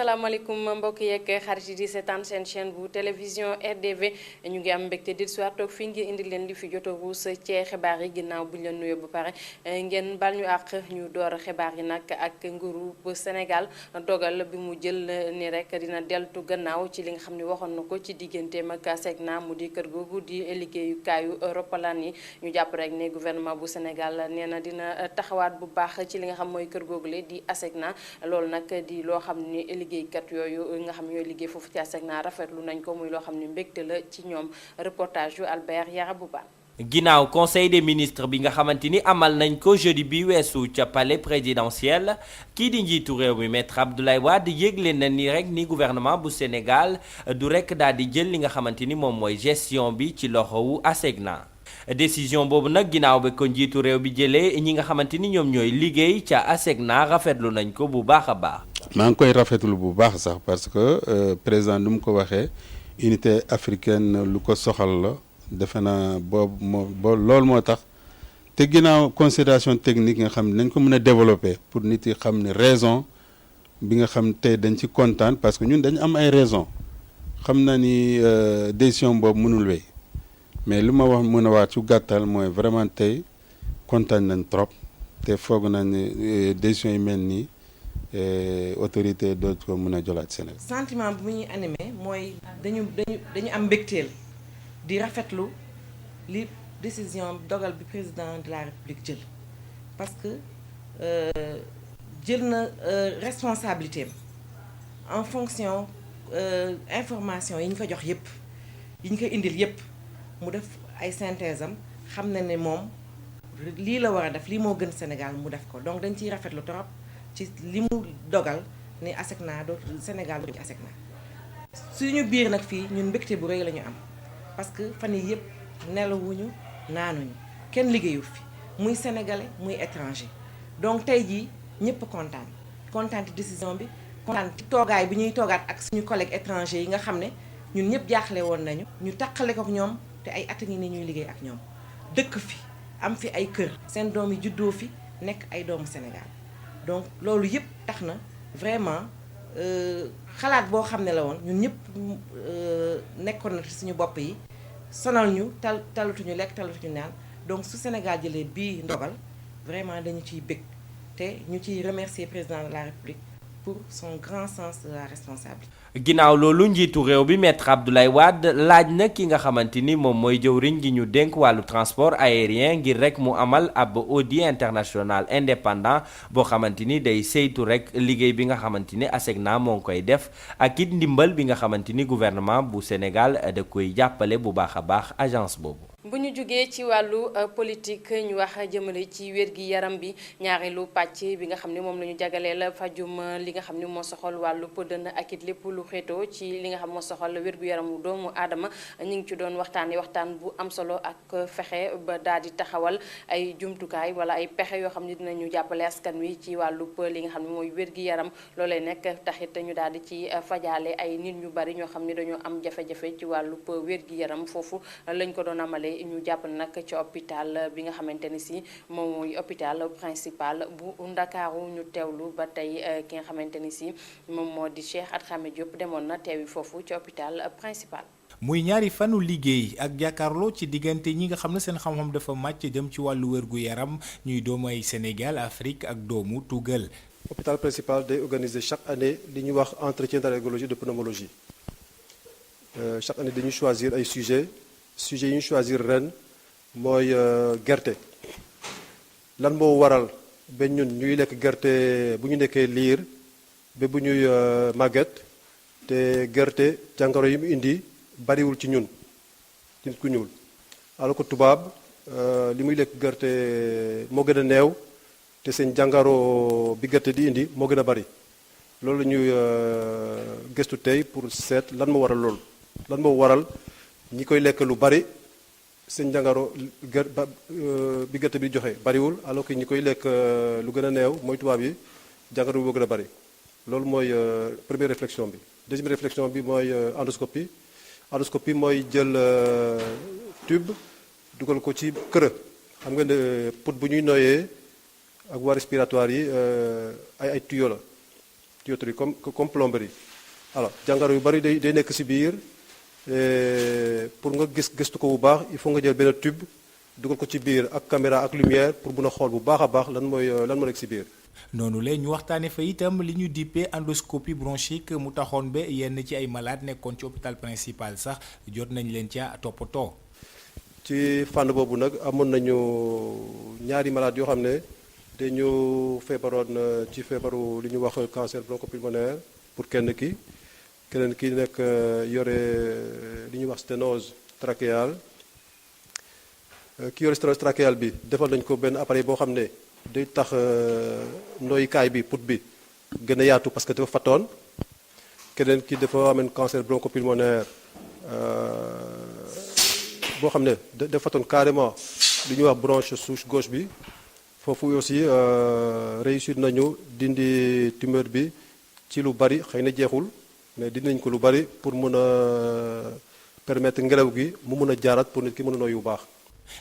asalaamaaleykum mbokk yeeg xarit yi di seetaan seen chaîne bu télévision RDV ñu ngi am mbégte di soir toog fii ngir indi leen li fi jot a ruus ci xibaar yi ginnaaw bu ñu leen nuyoo ba pare ngeen bal ñu àq ñu door xibaar yi nag ak nguuru bu Sénégal dogal bi mu jël ni rek dina deltu gannaaw ci li nga xam ne waxoon na ko ci digganteem ak ASECNA mu di kër googu di liggéeyukaayu roppalaan yi ñu jàpp rek ne gouvernement bu Sénégal nee na dina taxawaat bu baax ci li nga xam mooy kër googule di ASECNA loolu nag di loo xam ni liggéeykat yooyu nga xam ñooy liggéey foofu ci ASECNA rafetlu nañ ko muy loo xam ne mbégte la ci ñoom reportage yu Albert Yarabouba. ginnaaw conseil des ministres bi nga xamante ni amal nañ ko jeudi bi weesu ca palais présidentiel kii di njiitu réew mi maître Abdoulaye Wade yégle na ni rek ni gouvernement bu Sénégal du rek daal di jël li nga xamante ni moom mooy gestion bi ci loxowu ASECNA. décision boobu nag ginnaaw ba ko njiitu réew bi jëlee ñi nga xamante ni ñoom ñooy liggéey ca ASECNA rafetlu nañ ko bu baax a baax. maa ngi koy rafetlu bu baax sax parce que président nu mu ko waxee unité africaine lu ko soxal la defe naa boobu loolu moo tax te ginnaaw considération technique nga xam ne nañ ko mën a développer pour nit yi xam ne raison bi nga xam tey dañ ci kontaan parce que ñun dañu am ay raison xam na ni décision boobu mënul wéy mais li ma wax mën a waat ci gàttal mooy vraiment tey kontaan nañ trop te foog nañ ne décision yi mel nii autorité dootu ko mën a jolaat Sénégal. sentiment bu ñuy animé mooy dañu am mbégteel di rafetlu li décision dogal bi président de la République jël parce que jël na responsabilité am en fonction information yi ñu ko jox yépp yi ñu ko indil yépp mu def ay synthèse am xam na ne moom lii la war a def lii moo gën Sénégal mu def ko donc dañ ciy rafetlu trop ci li mu dogal ni ASECNA dootul Sénégal dootul ci ASECNA suñu biir nag fii ñun mbégte bu rëy la ñu am parce que fan yii yëpp nelawuñu naanuñu kenn liggéeyu fi muy sénégalais muy étranger donc tey jii ñëpp kontaan ci décision bi kontaan ci toogaay bi ñuy toogaat ak suñu collègues étrangers yi nga xam ne ñun ñëpp jaaxle woon nañu ñu taqale ko ak ñoom te ay at ngi ni ñuy liggéey ak ñoom dëkk fi am fi ay kër seen doom yi juddoo fi nekk ay doomu Sénégal donc loolu yëpp tax na vraiment xalaat boo xam ne la woon ñun ñëpp nekkoon na ci suñu bopp yi sonal ñu talatuñu lekk talatuñu naan donc su Sénégal jëlee bii ndogal vraiment dañu ciy bëgg te ñu ciy remercier président de la République pour son grand sens de la responsabilité. ginnaaw loolu njiitu réew bi maître Abdoulaye Wade laaj na ki nga xamante ni moom mooy jëwriñ gi ñu dénk wàllu transport aérien ngir rek mu amal ab audit international indépendant boo xamante ni day saytu rek liggéey bi nga xamante ni ASECNA moo ngi koy def ak it ndimbal bi nga xamante ni gouvernement bu Sénégal da koy jàppale bu baax a baax agence boobu. bu ñu jógee ci wàllu politique ñu wax jëmale ci wér-gi-yaram bi ñaareelu pàcc bi nga xam ne moom la ñu jagaleel fajum li nga xam ne moo soxal wàllu pëdën ak it lépp lu xeetoo ci li nga xam moo soxal wér-gu-yaramu doomu aadama ñu ngi ci doon waxtaan bu am solo ak fexe ba daal di taxawal ay jumtukaay wala ay pexe yoo xam ne dinañu jàppale askan wi ci wàllu li nga xam ne mooy wér-gi-yaram loolee nekk taxit ñu daal di ci fajaale ay nit ñu bari ñoo xam ne dañoo am jafe-jafe ci wàllu wér-gi-yaram foofu lañ ko doon amale ñu jàpp nag ci hôpital bi nga xamante ni si moom mooy hôpital principal bu Ndakaaru ñu teewlu ba tey ki nga xamante ni si moom moo di Cheikh Adramé Diop demoon na teewi foofu ci hôpital principal. muy ñaari fanu liggéey ak jàkkaarloo ci diggante ñi nga xam ne seen xam-xam dafa màcc jëm ci wàllu wér-gu-yaram ñuy doomu ay Sénégal Afrique ak doomu Tugal. hôpital principal day organiser chaque année li ñuy wax entretien d'allergologie de pneumologie chaque année dañuy choisir ay sujet yi ñu choisir ren mooy gerte lan moo waral ba ñun ñuy lekk gerte bu ñu nekkee liir ba bu ñuy màgget te gerte jàngoro yi mu indi bariwul ci ñun ci nit ku ñuul alors que tubaab li muy lekk gerte moo gën a néew te seen jàngoro bi gerte di indi moo gën a bari loolu la ñuy gëstu tey pour seet lan moo waral loolu lan moo waral ñi koy lekk lu bari seen jàngoro bi gerte bi joxe bariwul alors que ñi koy lekk lu gën a néew mooy tubaab yi jàngoro bi moo gën a bari loolu mooy première réflexion bi. deuxième réflexion bi mooy endoscopie mooy jël tube dugal ko ci kër xam nga ne put bu ñuy noyyee ak voie respiratoire yi ay tuyau la tuyauterie comme plomberie. alors jàngoro yu bari day nekk ci biir pour nga gëstu ko bu baax il faut nga jël benn tube dugal ko ci biir ak caméra ak lumière pour mun a xool bu baax a baax lan moo nekk ci biir. noonu la ñu waxtaanee fa itam li ñu dippee endoscopie bronchique mu taxoon ba yenn ci ay malade nekkoon ci hôpital principal sax jot nañ leen ca toppatoo. ci fànn boobu nag amoon nañu ñaari malade yoo xam ne dañu feebaroon ci feebaru li ñu wax cancer bronchopulmonaire pour keneen ki nekk yore li ñuy wax sténose trachéale ki yore sténose trachéale bi defal nañ ko benn appareil boo xam ne day tax noyukaay bi put bi gën a yaatu parce que dafa fattoon keneen ki dafa amee cancer bronchopulmonaire boo xam ne dafa fattoon carrément li ñuy wax bronche souche gauche bi foofu aussi réussir nañu dindi tumeur bi ci lu bari xëy na jeexul mais dindi nañ ko lu bari pour mun a permettre ngelaw gi mu mun a jaaraat pour nit ki mën a noyyi bu baax.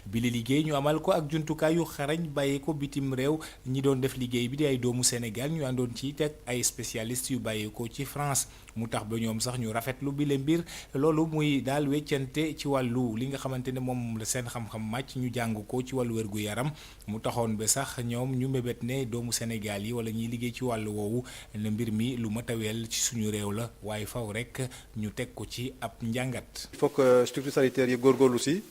bi li liggéey ñu amal ko ak jumtukaay yu xarañ bàyyee ko bitim réew ñi doon def liggéey bi di ay doomu Sénégal ñu àndoon ci teg ay spécialistes yu bàyyee ko ci France mu tax ba ñoom sax ñu rafetlu bi le mbir loolu muy daal weccante ci wàllu li nga xamante ne moom la seen xam-xam màcc ñu jàng ko ci wàllu wérgu yaram mu taxoon ba sax ñoom ñu mébét ne doomu Sénégal yi wala ñiy liggéey ci wàllu woowu ne mbir mi lu mataweel ci suñu réew la waaye faw rek ñu teg ko ci ab njàngat. il faut que structure sanitaire yi góorgóorlu si.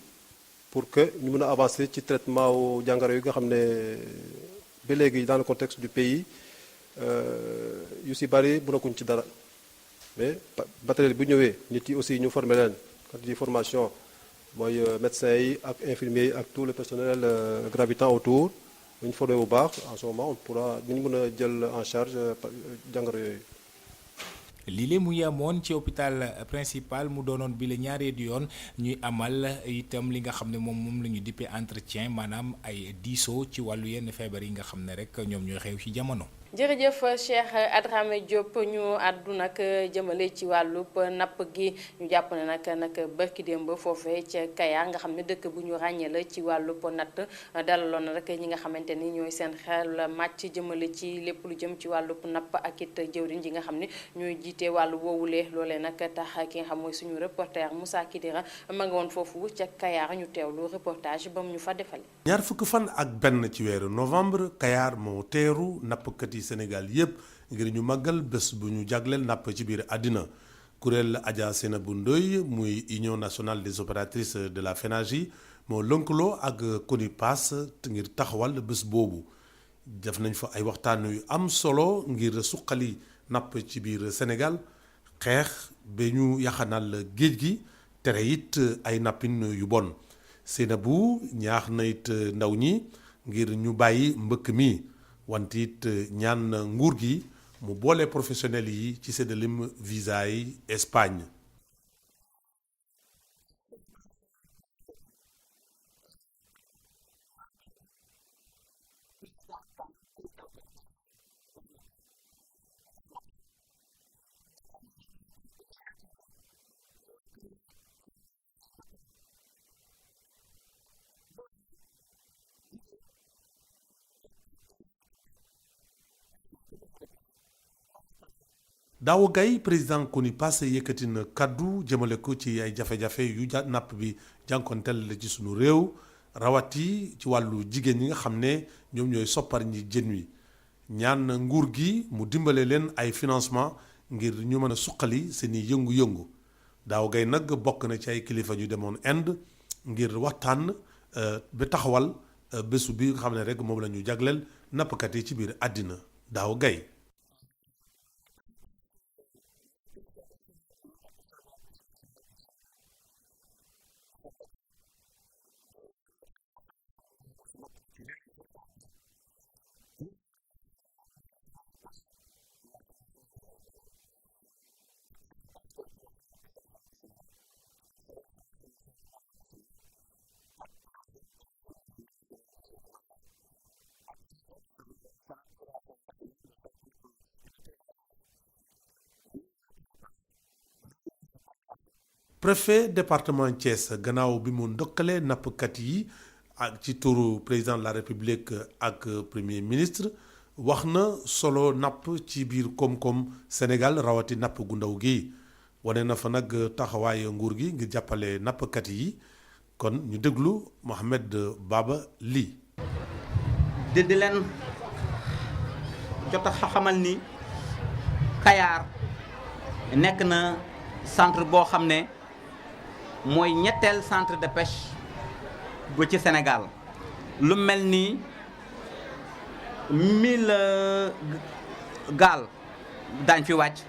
pour que ñu mën a avancer ci traitement wu jàngoro yi nga xam ne ba léegi dans le contexte du pays yu si bari mënaguñ ci dara mais matériel bu ñëwee nit yi aussi ñu former leen quand di formation mooy médecins yi ak infirmiers yi ak tout le personnel gravitant autour bu ñu formé bu baax en ce moment on pourra ñu mën a jël en charge jàngoro yooyu. lii lée mu yemoon ci hôpital principal mu doonoon bi la ñaareelu yoon ñuy amal itam li nga xam ne moom la ñu dippee entretien maanaam ay diisoo ci wàllu yenn feebar yi nga xam ne rek ñoom ñooy xew ci jamono. jërëjëf Cheikh Adramé Diop ñu àddu nag jëmale ci wàllub napp gi ñu jàpp ne nag barki démb foofee ca Kayar nga xam ne dëkk bu ñu ràññee la ci wàllub natt dalaloon na rek ñi nga xamante ni ñooy seen xel màcc jëmale ci lépp lu jëm ci wàllub napp ak it jëwriñ ji nga xam ne ñooy jiite wàllu woowulee loolee nag tax ki nga xam mooy suñu reporter Moussa Kidira ma nga woon foofu ca Kayar ñu teewlu reportage ba mu ñu fa defale ñaar fukki fan ak benn ci weeru novembre Kayar moo teeru nappkat yi Sénégal yépp ngir ñu màggal bés bu ñu jagleel napp ci biir àddina kuréel Adja Seynabou Ndoye muy Union nationale des opératrices de la FENAGI moo lënkaloo ak CONIPAS ngir taxawal bés boobu def nañ fa ay waxtaan yu am solo ngir suqali napp ci biir Sénégal xeex ba ñu yaxanal géej gi tere it ay nappin yu bon Seynabou ñaax na it ndaw ñi ngir ñu bàyyi mbëkk mi wante it ñaan nguur gi mu boole professionnels yi ci séddalim visa yi Espagne. Daawo Gaye président CONIPAS yëkkati na kaddu jëmale ko ci ay jafe-jafe yu napp bi jànkonteel ci sunu réew rawati ci wàllu jigéen ñi nga xam ne ñoom ñooy soppar ñi jën wi ñaan nguur gi mu dimbale leen ay financement ngir ñu mën a suqali seeni yëngu-yëngu Daawo Gaye nag bokk na ci ay kilifa yu demoon Inde ngir waxtaan ba taxawal bésu bi nga xam ne rek moom la ñu jagleel nappkat yi ci biir àddina Daawo Gaye. préfet département Thiès gannaaw bi mu ndokkalee nappkat yi ak ci turu président de la république ak premier ministre wax na solo napp ci biir koom-koom Sénégal rawati napp gu ndaw gi wane na fa nag taxawaay nguur gi ngir jàppale nappkat yi kon ñu déglu Mohamed Baba Ly. di leen jot a xamal ni Kayar nekk na centre boo xam ne mooy ñetteel centre de pêche bu ci Sénégal lu mel ni 1000 gaal daañ fi wàcc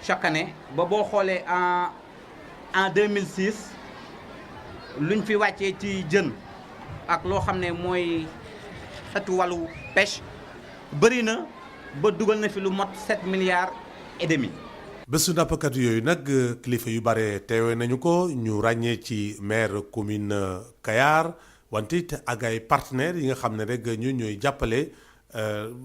chaque année ba boo xoolee en 2006 luñ fi wàccee ci jën ak loo xam ne mooy xeetu wàllu pêche bëri na ba dugal na fi lu mot 7 milliards et demi. bésu nappkat yooyu nag kilifa yu bare teewe nañu ko ñu ràññee ci maire commune Kayar wante it ak ay partenaires yi nga xam ne rek ñu ñooy jàppale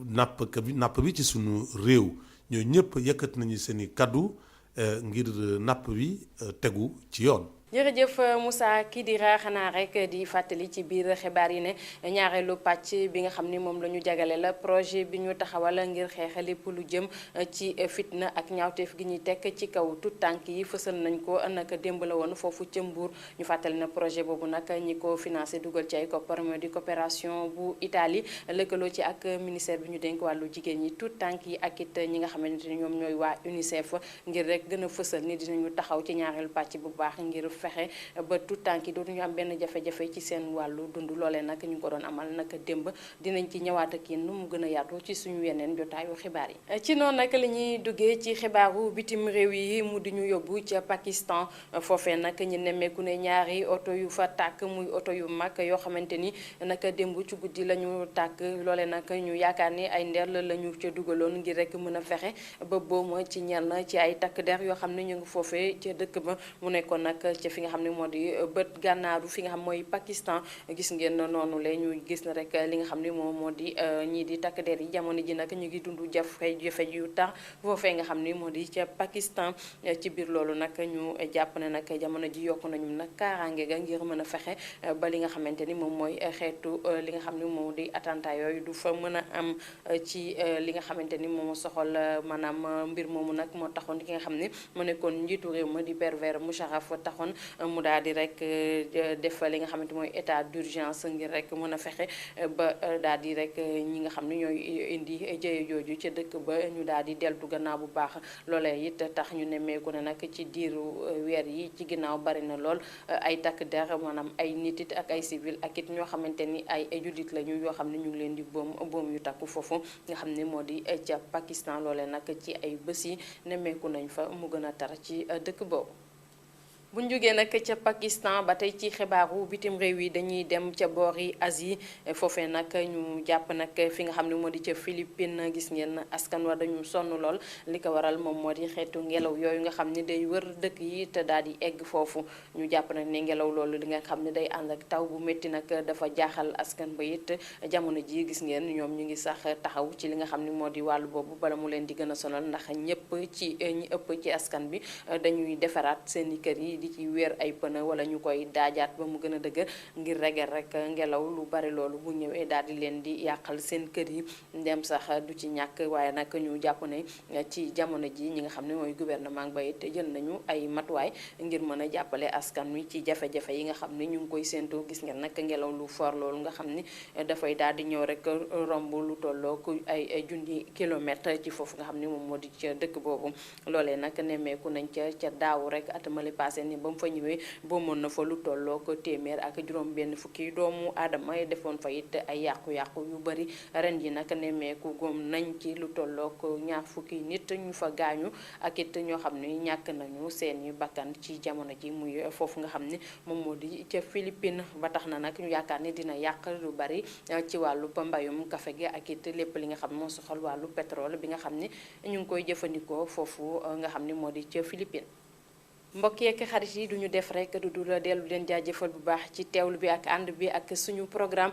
napp bi ci sunu réew ñooy ñëpp yëkkat nañu seen i kaddu ngir napp bi tegu ci yoon. jërëjëf Moussa Kidira xanaa rek di fàttali ci biir xibaar yi ne ñaareelu pàcc bi nga xam ni moom la ñu jagale la projet bi ñu taxawal ngir xeex lépp lu jëm ci fitna ak ñaawteef gi ñuy tekk ci kaw tout tànk yi fësal nañ ko nag démb la woon foofu ca Mbour ñu fàttali na projet boobu nag ñi ko financé dugal ci ay koppar di coopération bu Italie lëkkaloo ci ak ministère bi ñu dénk wàllu jigéen ñi tout tànk yi ak it ñi nga xamante ni ñoom ñooy waa UNICEF ngir rek gën a fësal ni dinañu taxaw ci ñaareelu pàcc bu baax ngir fexe ba tout tànk yi dootuñu am benn jafe-jafe ci seen wàllu dund loolee nag ñu ngi ko doon amal nag démb dinañ ci ñëwaat ak yéen nu mu gën a yaatu ci suñu yeneen jotaayu xibaar yi. ci noonu nag la ñuy duggee ci xibaaru bitim réew yi mu di ñu yóbbu ca Pakistan foofee nag ñu nemmeeku ne ñaari oto yu fa tàkk muy oto yu mag yoo xamante ni nag démb ci guddi la ñu tàkk loolee nag ñu yaakaar ni ay ndel la ñu ca dugaloon ngir rek mën a fexe ba booma ci ñenn ci ay takk der yoo xam ne ñu ngi foofee ca dëkk ba mu nekkoon nag ca fi nga xam ne moo di bët gànnaaru fi nga xam mooy Pakistan gis ngeen noonu la ñu gis na rek li nga xam ne moom moo di ñii di takk der yi jamono ji nag ñu ngi dund jafe-jafe yu tar foofee nga xam ni moo di ca Pakistan ci biir loolu nag ñu jàpp ne nag jamono ji yokku nañu nag kaaraange ga ngir mën a fexe ba li nga xamante ni moom mooy xeetu li nga xam ne moo di attentat yooyu du fa mën a am ci li nga xamante ni moom soxal maanaam mbir moomu nag moo taxoon ki nga xam ne mu nekkoon njiitu réew ma di Pervez Musharraf taxoon mu daal di rek def li nga xamante mooy état d'urgence ngir rek mën a fexe ba daal di rek ñi nga xam ne ñooy indi jëye jooju ca dëkk ba ñu daal di deltu gannaaw bu baax loolee it tax ñu nemmeeku ne nag ci diiru weer yi ci ginnaaw bari na lool ay takk der maanaam ay nit it ak ay civil ak it ñoo xamante ni ay jullit lañu yoo xam ne ñu ngi leen di boom yu takku foofu nga xam ne moo di ca Pakistan loolee nag ci ay bés yi nemmeeku nañ fa mu gën a tar ci dëkk boobu. bu ñu jógee nag ca Pakistan ba tey ci xibaaru bitim réew yi dañuy dem ca boori Asie foofee nag ñu jàpp nag fi nga xam ne moo di ca Philippines gis ngeen askan wa dañu sonn lool li ko waral moom moo di xeetu ngelaw yooyu nga xam ne day wër dëkk yi te daal di egg foofu ñu jàpp nag ne ngelaw loolu li nga xam ne day ànd ak taw bu métti nag dafa jaaxal askan ba it jamono ji gis ngeen ñoom ñu ngi sax taxaw ci li nga xam ne moo di wàllu boobu bala mu leen di gën a sonal ndax ñëpp ci ñi ëpp ci askan bi dañuy defaraat seeni kër yi di ci weer ay pneu wala ñu koy daajaat ba mu gën a dëgër ngir reger rek ngelaw lu bari loolu bu ñëwee daal di leen di yàqal seen kër yi ndem sax du ci ñàkk waaye nag ñu jàpp ne ci jamono ji ñi nga xam ne mooy gouvernement ba it jël nañu ay matuwaay ngir mën a jàppale askan wi ci jafe-jafe yi nga xam ne ñu ngi koy séentoo gis ngeen nag ngelaw lu fort loolu nga xam ni dafay daal di ñëw rek romb lu tolloo ku ay junni kilomètre ci foofu nga xam ne moom moo di ca dëkk boobu loolee nag nemmeeku nañ ca daaw rek atamali passé ni ba mu fa ñëwee boomoon na fa lu tolloo ko téeméer ak juróom benn fukki doomu aadama defoon fa it ay yàqu-yàqu yu bari ren ji nag nemmeeku góom nañ ci lu tolloo ko ñaar fukki nit ñu fa gaañu ak it ñoo xam ne ñàkk nañu seeni bakkan ci jamono ji muy foofu nga xam ne moom moo di ca Philippines ba tax na nag ñu yaakaar ne dina yàq lu bari ci wàllu mbayum kafe gi ak it lépp li nga xam moo soxal wàllu pétrole bi nga xam ne ñu ngi koy jëfandikoo foofu nga xam ne moo di ca Philippines mbokk yeeg xarit yi duñu def rek du dul dellu leen jaajëfal bu baax ci teewlu bi ak ànd bi ak suñu programme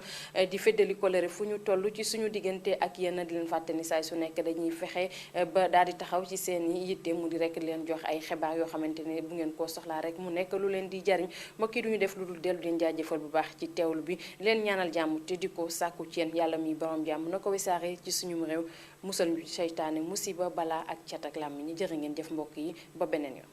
di feddali kolere fu ñu toll ci suñu diggante ak yéen di leen fàtte ni saay su nekk dañuy fexe ba daal di taxaw ci seen i yitte mu di rek di leen jox ay xibaar yoo xamante ne bu ngeen koo soxlaa rek mu nekk lu leen di jariñ mbokk yi duñu def lu dul dellu leen jaajëfal bu baax ci teewlu bi leen ñaanal jàmm te di ko sàkku ci yéen yàlla mi borom jàmm na ko wisaare ci suñu réew musal ñu seytaane musiba balaa ak cat ak làmmiñ ñi jërë ngeen jëf mbokk yi ba beneen yoon